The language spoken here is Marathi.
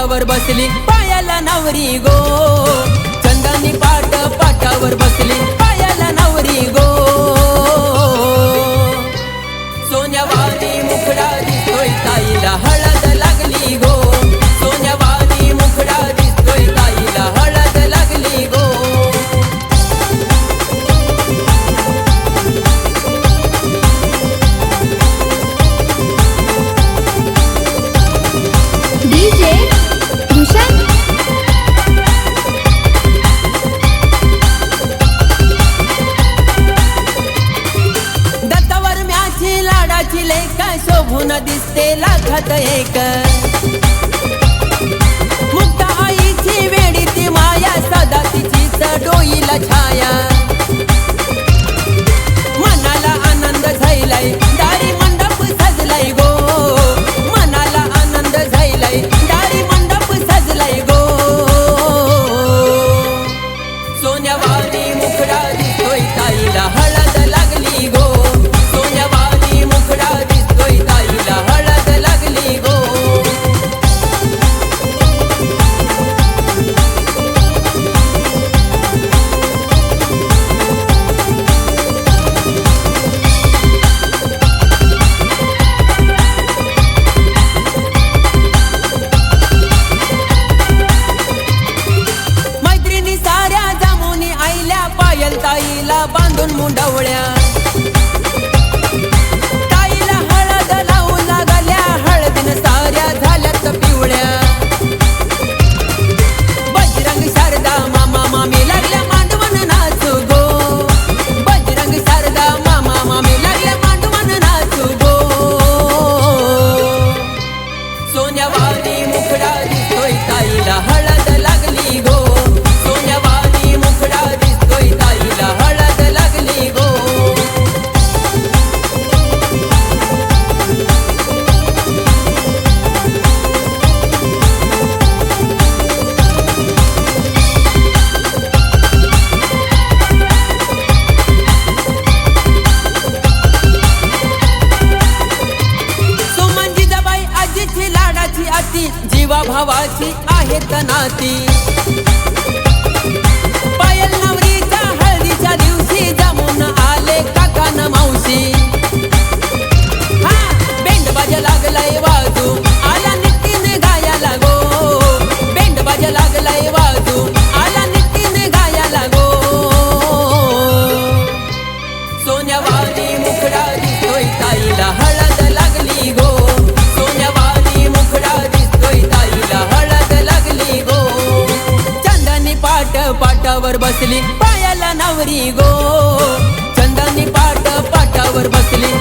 पाटावर बसली पायाला नवरी गो, चंदनी पाट पाटावर बसली पायाला नवरी गो। सोन्यावानी मुखडा दिसतोय ताईला हळद लागली गो, सोन्यावानी मुखडा दिसतोय ताईला हळद लागली गो। डीजे भूषण दत्तावर म्याची लाडाची लेक शोभून दिसते लाखात एक, मुक्ता आईची वेडी ती माया सदा तिचीच डोईला छाया। मनाला आनंद झालाय दारी मंडप सजलाय गो, मनाला आनंद झालाय दारी मंडप सजलाय गो। सोन्यावानी मुखडा दिसतोय ताईला हळद लागली गो, सोन्यावानी मुखडा दिसतोय ताईला हळद लागली गो। मैत्रिणी साऱ्या जमुनी आईल्या पायल ताईला बांधून मुंडवळ्या, ताईला हळद लावून लागल्या हळदीन साऱ्या झाल्यात पिवळ्या। बजरंग शारदा मामा मामी लागल्या मांडवण नाचू गो, बजरंग शारदा मामा मामी लागल्या मांडवण नाचू गो। सोन्यावानी मुखडा दिसतोय ताईला हळद लागली गो, सोन्यावानी मुखडा दिसतोय ताईला हळद लागली गो। सुमन जिजाबाई आजीची लाडाची अति जीवा भावाची आहेत नाती। पायल नवरीच्या हळदीच्या दिवशी जमून आले काका न मावशी। हा बेंड बाजा लागलाय वाजू आला नितीने गायाला गो, बेंड बाजा लागलाय वाजू आला नितीने गायाला गो। सोन्यावानी मुखडा दिसतोय ताईला हळद लागली गो, सोन्यावानी मुखडा दिसतोय ताईला हळद लागली गो। चंदनी पाट पाटावर बसली पायाला नवरी गो, चंदनी पाट पाटावर बसली